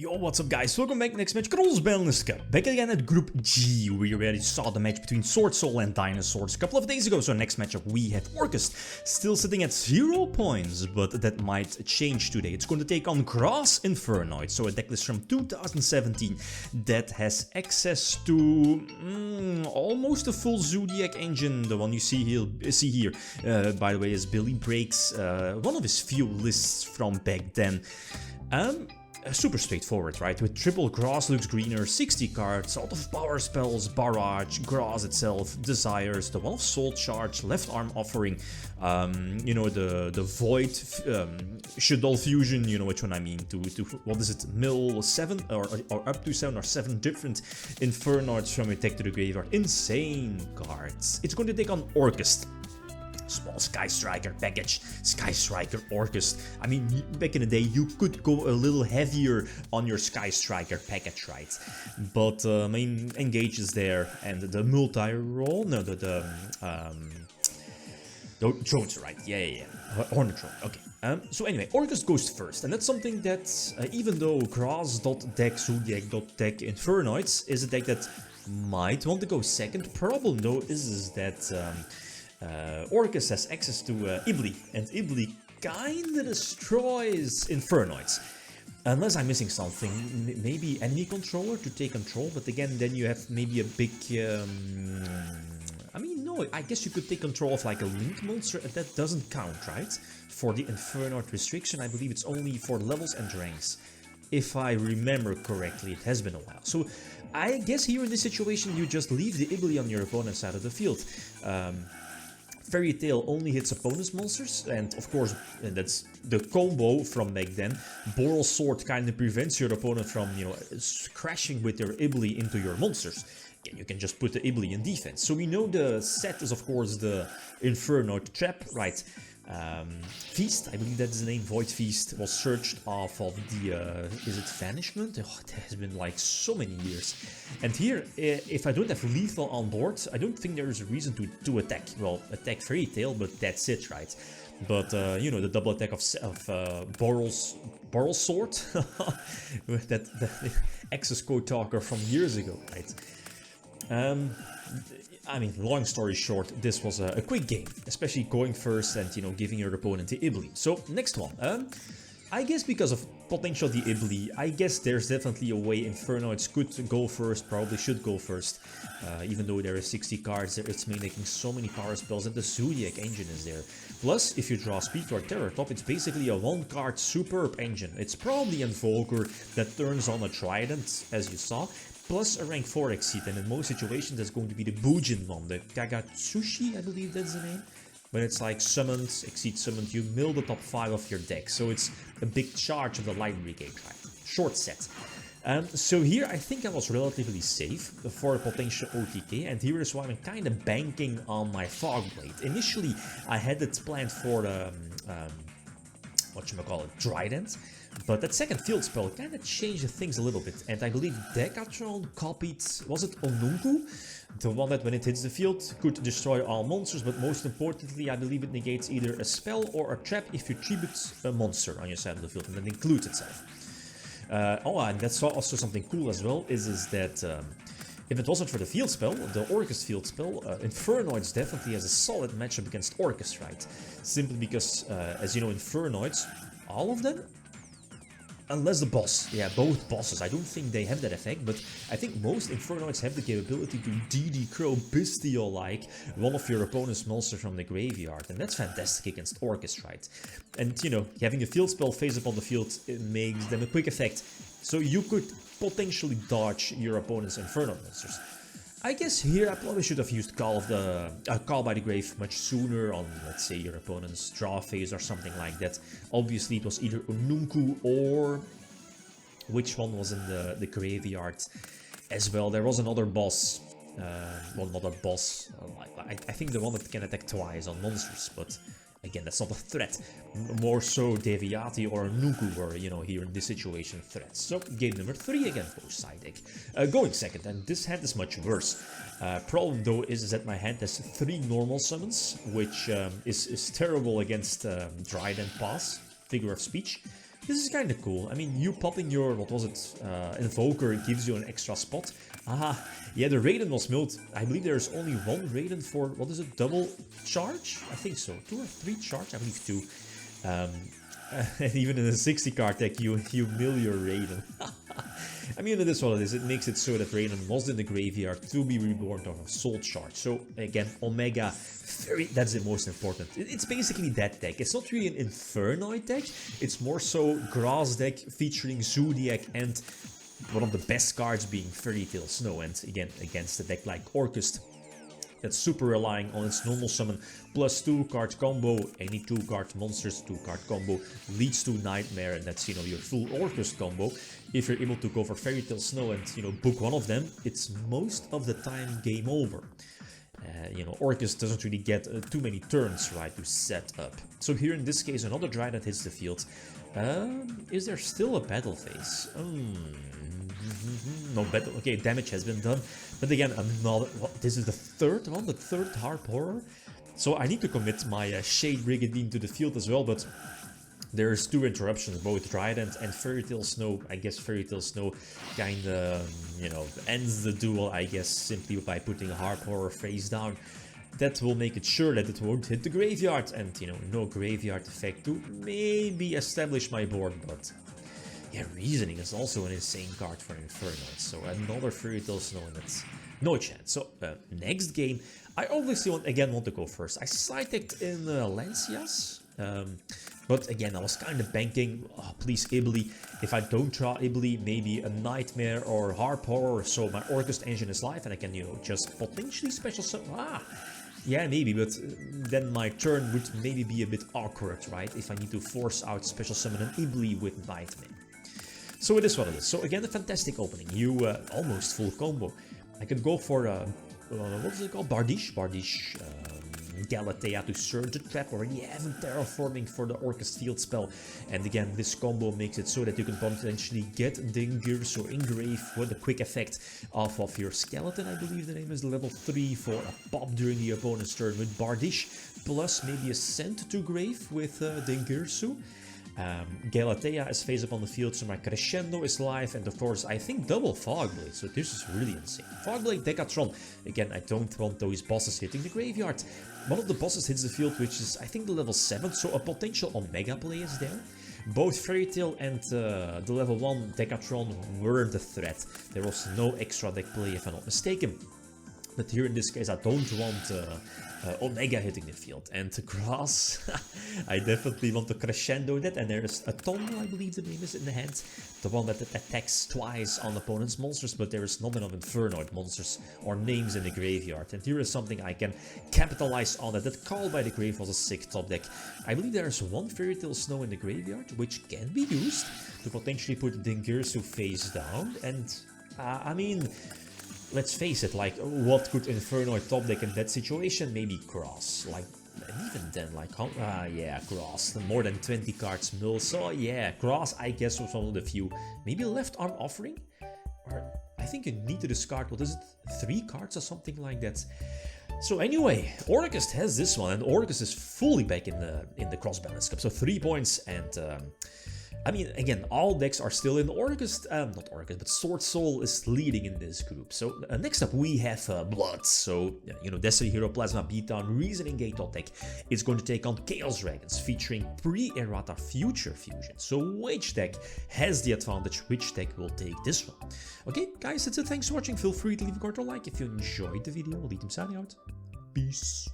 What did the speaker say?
Yo, what's up guys, welcome back, next match, Cross-Banlist Cup. Back again at Group G, we already saw the match between Sword Soul and Dinosaurs a couple of days ago. So next matchup we had Orcust, still sitting at 0 points, but that might change today. It's going to take on Infernoids, so a decklist from 2017 that has access to almost a full Zoodiac engine. The one you see here, by the way, is Billy Breaks, one of his few lists from back then. Super straightforward, right? With triple grass looks greener, 60 cards, a lot of power spells, barrage, grass itself, desires, the one of soul charge, left arm offering, you know, the void, Shadow fusion, you know which one I mean, to what is it, mill 7 or up to 7 or 7 different Infernoids from your deck to the graveyard. Insane cards. It's going to take on Orcust. Small Sky Striker package, Sky Striker Orcust. I mean, back in the day, you could go a little heavier on your Sky Striker package, right? But main Engage is there, and the multi-roll, no, the drones, right? Yeah. Hornet drone, okay. So anyway, Orcust goes first, and that's something that, even though Grass.deck, Zoodiac.deck, Infernoids is a deck that might want to go second, problem though is that Orcust has access to Ibli, and Ibli kinda destroys Infernoids. Unless I'm missing something, maybe enemy controller to take control, but again, then you have maybe a big... I mean, no, I guess you could take control of like a Link monster, and that doesn't count, right? For the Infernoid restriction, I believe it's only for levels and ranks. If I remember correctly, it has been a while. So, I guess here in this situation, you just leave the Ibli on your opponent's side of the field. Fairy Tail only hits opponent's monsters, and of course, that's the combo from back then. Boral Sword kind of prevents your opponent from, you know, crashing with their Ibli into your monsters. Again, you can just put the Ibli in defense. So we know the set is, of course, the Infernoid Trap, right? Feast, I believe that's the name, Void Feast, was searched off of the, is it Vanishment? Oh, it has been like so many years. And here, if I don't have Lethal on board, I don't think there is a reason to attack. Well, attack Fairy Tail, but that's it, right? But, you know, the double attack of Boral Sword, that access code talker from years ago, right? I mean, long story short, this was a quick game, especially going first and, you know, giving your opponent the Ibli. So, next one. I guess because of potential the Ibli, I guess there's definitely a way Infernoids could go first, probably should go first. Even though there are 60 cards there, it's making so many power spells, and the Zoodiac engine is there. Plus, if you draw Speed or Terror Top, it's basically a one-card superb engine. It's probably Invoker that turns on a Trident, as you saw, plus a rank 4 exceed, and in most situations that's going to be the Bujin one, the Kagatsushi, I believe that's the name. When it's like summoned, exceed summoned, you mill the top 5 of your deck, so it's a big charge of the Light Brigade, right? Short set. So here I think I was relatively safe for a potential OTK, and here is why I'm kind of banking on my Fog Blade. Initially I had it planned for the, Trident. But that second field spell kind of changed things a little bit, and I believe Decathlon copied, was it Onunku? The one that when it hits the field could destroy all monsters, but most importantly I believe it negates either a spell or a trap if you tribute a monster on your side of the field, and that includes itself. And that's also something cool as well, is that if it wasn't for the field spell, the Orcust field spell, Infernoids definitely has a solid matchup against Orcust, right? Simply because, as you know, Infernoids, all of them, unless the boss, yeah, both bosses, I don't think they have that effect, but I think most Infernoids have the capability to DD Crow Bestial-like one of your opponent's monsters from the graveyard, and that's fantastic against Orcust, right? And, you know, having a field spell face up on the field, it makes them a quick effect, so you could potentially dodge your opponent's Infernoid monsters. I guess here I probably should have used Call by the Grave much sooner on, let's say, your opponent's draw phase or something like that. Obviously it was either Onunku or which one was in the graveyard as well. There was another boss, well, not a boss, I think the one that can attack twice on monsters, but again, that's not a threat. More so Devianart or Onunku were, you know, here in this situation threats. So, game number 3 again for side deck. Going second, and this hand is much worse. Problem though is that my hand has 3 normal summons, which is terrible against Trident Pass, Figure of Speech. This is kind of cool. I mean, you popping your, what was it, Invoker gives you an extra spot. Ah, yeah, the Raiden was milled. I believe there's only one Raiden for, what is it, double charge? I think so. 2 or 3 charge? I believe 2. And even in a 60 card deck, you mill your Raiden. I mean, it is what it is. It makes it so that Raiden was in the graveyard to be reborn of a soul charge. So again, Omega, that's the most important. It's basically that deck. It's not really an Infernoid deck. It's more so grass deck featuring Zoodiac and one of the best cards being Fairy Tail Snow. And again, against a deck like Orcust, that's super relying on its normal summon plus 2 card combo. Any 2 card monsters 2 card combo leads to Nightmare, and that's, you know, your full Orcust combo. If you're able to go for Fairy Tail Snow and, you know, book one of them, it's most of the time game over. You know, Orcust doesn't really get too many turns, right, to set up. So here in this case, another Dryad hits the field. Is there still a battle phase? No battle. Okay, damage has been done. But again, another. This is the third one, the third Harp Horror. So I need to commit my Shade Brigandine to the field as well, but there's 2 interruptions, both Trident and Fairy Tail Snow. I guess Fairy Tail Snow kinda, you know, ends the duel, I guess, simply by putting a Harp Horror face down. That will make it sure that it won't hit the graveyard, and, you know, no graveyard effect to maybe establish my board, but yeah, Reasoning is also an insane card for Infernoids, so another Fairy Tail Snow, and that's no chance. So, next game, I obviously want to go first. I side-decked in Lancias, but again, I was kind of banking, oh, please Ibly. If I don't draw Ibly, maybe a Nightmare or Harp Horror, so my Orcust engine is live, and I can, you know, just potentially special summon. Yeah, maybe, but then my turn would maybe be a bit awkward, right? If I need to force out special summon an Ibly with Nightmare. So it is what it is. So again, a fantastic opening. You almost full combo. I could go for what is it called? Bardiche, Galatea to Surge the Trap, already having Terraforming for the Orcust field spell. And again, this combo makes it so that you can potentially get Dingirsu Engrave with a quick effect off of your Skeleton, I believe the name is, level 3 for a pop during the opponent's turn with Bardiche, plus maybe a Send to Grave with Dingirsu. Galatea is face up on the field, so my Crescendo is live, and of course I think double Fogblade, so this is really insane. Fogblade, Decatron, again, I don't want those bosses hitting the graveyard. One of the bosses hits the field, which is I think the level 7, so a potential Omega play is there. Both Fairy Tail and the level 1 Decatron were the threat. There was no extra deck play if I'm not mistaken. But here in this case I don't want Omega hitting the field. And Grass, I definitely want to Crescendo that, and there's a Tondo, I believe the name is, in the hand. The one that attacks twice on opponent's monsters, but there is not enough Infernoid monsters or names in the graveyard. And here is something I can capitalize on. That Call by the Grave was a sick top deck. I believe there is one Fairy Tail Snow in the graveyard, which can be used to potentially put Dingirsu face down. And, I mean, let's face it, like, what could Infernoid top deck in that situation? Maybe Cross, like, and even then, like, yeah, Cross, more than 20 cards mill, so yeah, Cross, I guess, was one of the few. Maybe Left Arm Offering? Or, I think you need to discard, what is it, 3 cards or something like that. So anyway, Orcust has this one, and Orcust is fully back in the Cross-Banlist Cup, so 3 points, and, I mean, again, all decks are still in Orcust, not Orcust, but Sword Soul is leading in this group. So next up we have Blood. So, you know, Destiny Hero Plasma Beatdown Reasoning Gate top deck is going to take on Chaos Dragons featuring pre-errata Future Fusion. So which deck has the advantage? Which deck will take this one? Okay, guys, that's it. Thanks for watching. Feel free to leave a comment or like if you enjoyed the video. Riddim signing out. Peace.